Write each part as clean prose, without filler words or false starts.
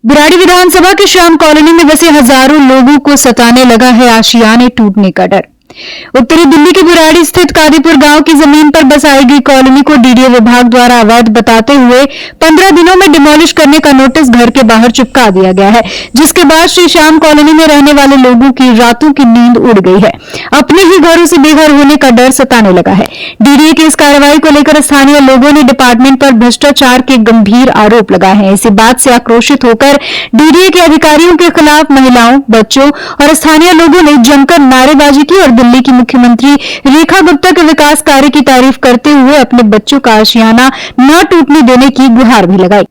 बुराड़ी विधानसभा के श्याम कॉलोनी में बसे हजारों लोगों को सताने लगा है आशियाने टूटने का डर। उत्तरी दिल्ली के बुराड़ी स्थित कादीपुर गांव की जमीन पर बसाई गई कॉलोनी को डीडीए विभाग द्वारा अवैध बताते हुए 15 दिनों में डिमोलिश करने का नोटिस घर के बाहर चिपका दिया गया है, जिसके बाद श्री श्याम कॉलोनी में रहने वाले लोगों की रातों की नींद उड़ गई है। अपने ही घरों से बेघर होने का डर सताने लगा है। डीडीए की इस कार्रवाई को लेकर स्थानीय लोगों ने डिपार्टमेंट पर भ्रष्टाचार के गंभीर आरोप लगाए हैं। इसी बात से आक्रोशित होकर डीडीए के अधिकारियों के खिलाफ महिलाओं, बच्चों और स्थानीय लोगों ने जमकर नारेबाजी की और दिल्ली की मुख्यमंत्री रेखा गुप्ता के विकास कार्य की तारीफ करते हुए अपने बच्चों का आशियाना न टूटने देने की गुहार भी लगाई।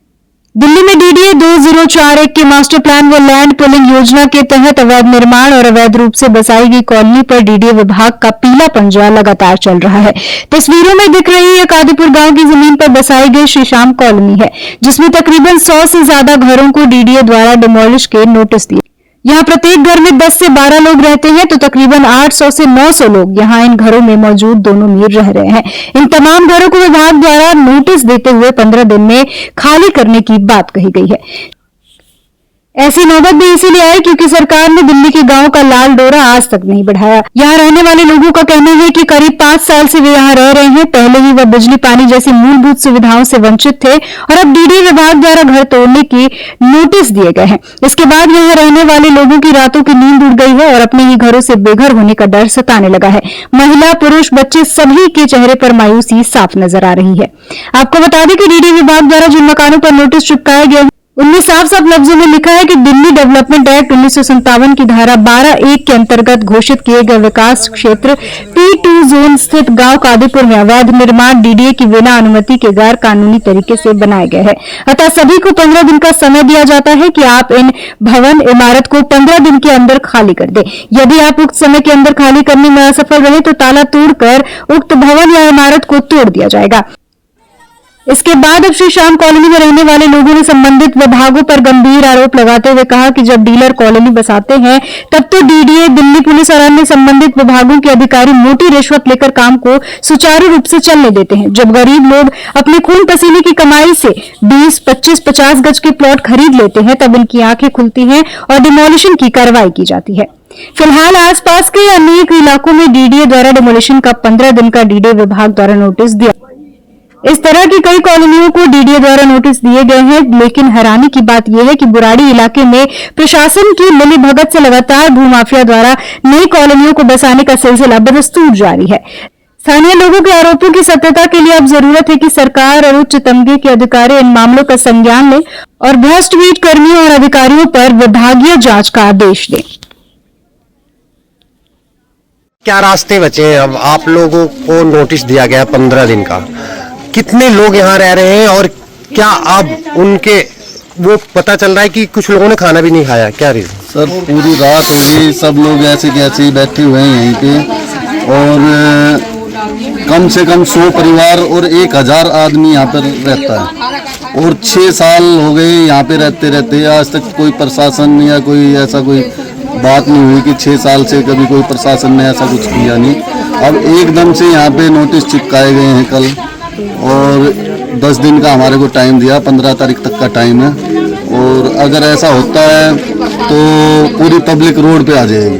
दिल्ली में डीडीए 2041 के मास्टर प्लान व लैंड पुलिंग योजना के तहत अवैध निर्माण और अवैध रूप से बसाई गई कॉलोनी पर डीडीए विभाग का पीला पंजा लगातार चल रहा है। तस्वीरों में दिख रही है कादीपुर गांव की जमीन पर बसाई गई श्री श्याम कॉलोनी है, जिसमें तकरीबन 100 से ज्यादा घरों को डीडीए द्वारा डिमोलिश के नोटिस दिए। यहाँ प्रत्येक घर में 10 से 12 लोग रहते हैं, तो तकरीबन 800 से 900 लोग यहाँ इन घरों में मौजूद दोनों मीर रह रहे हैं। इन तमाम घरों को विभाग द्वारा नोटिस देते हुए 15 दिन में खाली करने की बात कही गई है। ऐसी नौबत भी इसीलिए आई क्योंकि सरकार ने दिल्ली के गांव का लाल डोरा आज तक नहीं बढ़ाया। यहाँ रहने वाले लोगों का कहना है कि करीब 5 साल से वे यहाँ रह रहे हैं। पहले ही वह बिजली पानी जैसी मूलभूत सुविधाओं से वंचित थे और अब डीडीए विभाग द्वारा घर तोड़ने की नोटिस दिए गए हैं। इसके बाद यहाँ रहने वाले लोगों की रातों की नींद उड़ गई है और अपने ही घरों से बेघर होने का डर सताने लगा है। महिला, पुरुष, बच्चे सभी के चेहरे पर मायूसी साफ नजर आ रही है। आपको बता दें कि डीडीए विभाग द्वारा जिन मकानों पर नोटिस चिपकाया गया उनमें साफ साफ लफ्जों में लिखा है कि दिल्ली डेवलपमेंट एक्ट 1957 की धारा 12(1) के अंतर्गत घोषित किए गए विकास क्षेत्र P2 जोन स्थित गांव कादीपुर में अवैध निर्माण डीडीए की बिना अनुमति के गैर कानूनी तरीके से बनाए गए हैं। अतः सभी को 15 दिन का समय दिया जाता है कि आप इन भवन इमारत को 15 दिन के अंदर खाली कर दे। यदि आप उक्त समय के अंदर खाली करने में असफल रहे तो ताला तोड़कर उक्त भवन या इमारत को तोड़ दिया जाएगा। इसके बाद अब श्री श्याम कॉलोनी में रहने वाले लोगों ने संबंधित विभागों पर गंभीर आरोप लगाते हुए कहा कि जब डीलर कॉलोनी बसाते हैं तब तो डीडीए, दिल्ली पुलिस और अन्य संबंधित विभागों के अधिकारी मोटी रिश्वत लेकर काम को सुचारू रूप से चलने देते हैं। जब गरीब लोग अपने खून पसीने की कमाई से 20, 25, 50 गज के प्लॉट खरीद लेते हैं तब इनकी आंखें खुलती हैं और डिमोलिशन की कार्रवाई की जाती है। फिलहाल आसपास के अनेक इलाकों में डीडीए द्वारा डिमोलिशन का 15 दिन का डीडीए विभाग द्वारा नोटिस दिया। इस तरह की कई कॉलोनियों को डीडीए द्वारा नोटिस दिए गए हैं, लेकिन हैरानी की बात यह है कि बुराड़ी इलाके में प्रशासन की मिलीभगत से लगातार भूमाफिया द्वारा नई कॉलोनियों को बसाने का सिलसिला बदस्तूर जारी है। स्थानीय लोगों के आरोपों की सत्यता के लिए अब जरूरत है कि सरकार और उच्च तमगे के अधिकारी इन मामलों का संज्ञान लें और भ्रष्ट वीट कर्मियों और अधिकारियों पर विभागीय जांच का आदेश दें। क्या रास्ते बचे? अब आप लोगों को नोटिस दिया गया 15 दिन का, कितने लोग यहाँ रह रहे हैं और क्या अब उनके वो पता चल रहा है कि कुछ लोगों ने खाना भी नहीं खाया? क्या रीजन? सर पूरी रात होगी, सब लोग ऐसे कैसे बैठे हुए हैं यहीं पे और कम से कम 100 परिवार और 1000 आदमी यहाँ पर रहता है और 6 साल हो गए यहाँ पे रहते रहते। आज तक कोई प्रशासन या कोई ऐसा कोई बात नहीं हुई कि 6 साल से कभी कोई प्रशासन ने ऐसा कुछ किया नहीं। अब एकदम से यहाँ पे नोटिस चिपकाए गए हैं कल और 10 दिन का हमारे को टाइम दिया, 15 तारीख तक का टाइम है और अगर ऐसा होता है तो पूरी पब्लिक रोड पे आ जाएगी।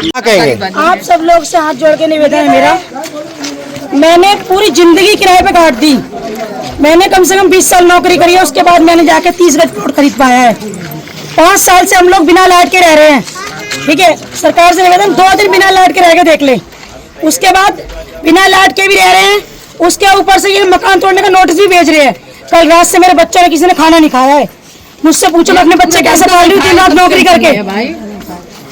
क्या कहेंगे? आप सब लोग से हाथ जोड़ के निवेदन है मेरा, मैंने पूरी जिंदगी किराए पे काट दी। मैंने कम से कम 20 साल नौकरी करी है, उसके बाद मैंने जाके 30 गज प्लॉट खरीद पाया है। 5 साल से हम लोग बिना लाइट के रह रहे हैं। ठीक है, सरकार से निवेदन 2 दिन बिना लाइट के रह के देख ले, उसके बाद बिना लाइट के भी रह रहे हैं, उसके ऊपर से ये मकान तोड़ने का नोटिस भी भेज रहे हैं। कल रात से मेरे बच्चों ने किसी ने खाना नहीं खाया है। मुझसे पूछो मैं अपने बच्चे कैसे पाल रही हूँ 3 रात नौकरी करके।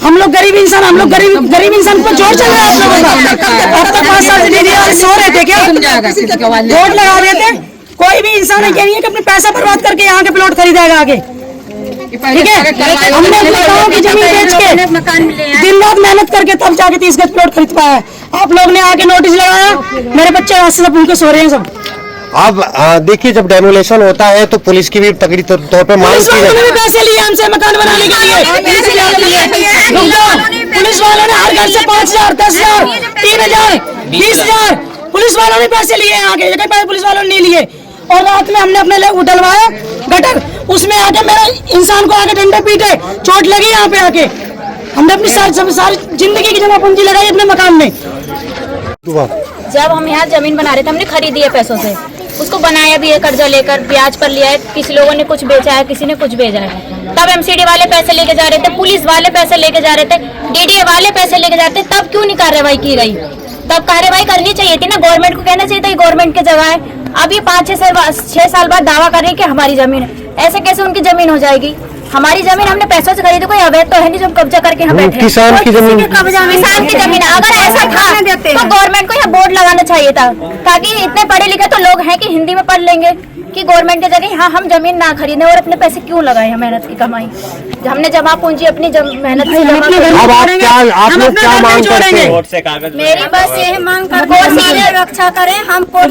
हम लोग गरीब इंसान, हम लोग गरीब इंसान पर जोर चल रहा है आप लोगों का। अब तक 5 साल से दीदी सो रहे थे क्या? वोट लगा रहे थे। कोई भी इंसान ये नहीं है कि अपने पैसा बर्बाद करके यहाँ के प्लॉट खरीदेगा आगे। ठीक है, हमने अपने गाँव की जमीन बेच के दिन रात मेहनत करके तब जाके 30 गज प्लॉट खरीद पाया है। आप लोग ने आके नोटिस लगाया, मेरे बच्चे रात से भूखे सो रहे हैं सब। अब देखिए जब डेमोलेशन होता है तो पुलिस की भी तगड़ी तौर पे मांग की जाती है। पैसे लिए हमसे मकान बनाने के लिए। पुलिस वालों ने हर घर से 5000, 10000, 3000, 20000 पुलिस वालों ने पैसे लिए हैं आगे, पुलिस वालों ने नहीं लिए। और रात में हमने अपने उठलवाया, गटर, उसमें आके मेरा इंसान को आके डंडे पीटे, चोट लगी यहाँ पे आके। हमने अपनी सारी जिंदगी की जमा पूंजी लगाई अपने मकान में। जब हम यहाँ जमीन बना रहे थे, हमने खरीदी है पैसों से, उसको बनाया भी है कर्जा लेकर, ब्याज पर लिया है, किसी लोगों ने कुछ बेचा है, किसी ने कुछ भेजा है। तब एमसीडी वाले पैसे लेके जा रहे थे, पुलिस वाले पैसे लेके जा रहे थे, डीडीए वाले पैसे लेके जाते, तब क्यों नहीं कार्रवाई की गई? तब कार्रवाई करनी चाहिए थी ना, गवर्नमेंट को कहना चाहिए था गवर्नमेंट की जगह है। अब ये 5-6 साल बाद दावा कर रही है कि हमारी जमीन है, ऐसे कैसे उनकी जमीन हो जाएगी? हमारी जमीन हमने पैसों से खरीदी, कोई अवैध तो है नहीं जो हम कब्जा करके यहाँ बैठे हैं। किसान की जमीन, किसान की जमीन है। अगर ऐसा था तो गवर्नमेंट को यहाँ बोर्ड लगाना चाहिए था, ताकि इतने पढ़े लिखे तो लोग हैं कि हिंदी में पढ़ लेंगे कि गवर्नमेंट की जगह हाँ हम जमीन ना खरीदें और अपने पैसे क्यों लगाए, मेहनत की कमाई हमने जमा पूंजी अपनी मेहनत से जमा की। अब आप लोग क्या मांग करते हैं? मेरी बस यही मांग कर रक्षा करें, हम कोर्ट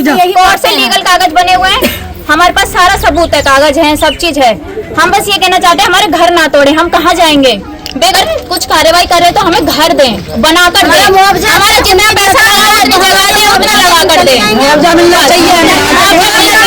से लीगल कागज बने हुए हैं, हमारे पास सारा सबूत है, कागज है, सब चीज है। हम बस ये कहना चाहते हैं हमारे घर ना तोड़े, हम कहाँ जाएंगे? बेगर कुछ कार्रवाई कर रहे तो हमें घर दें, बनाकर दें, हमारा जितना पैसा आया अपनी जगह पे उतना लगा कर दें। मुआवजा मिलना चाहिए।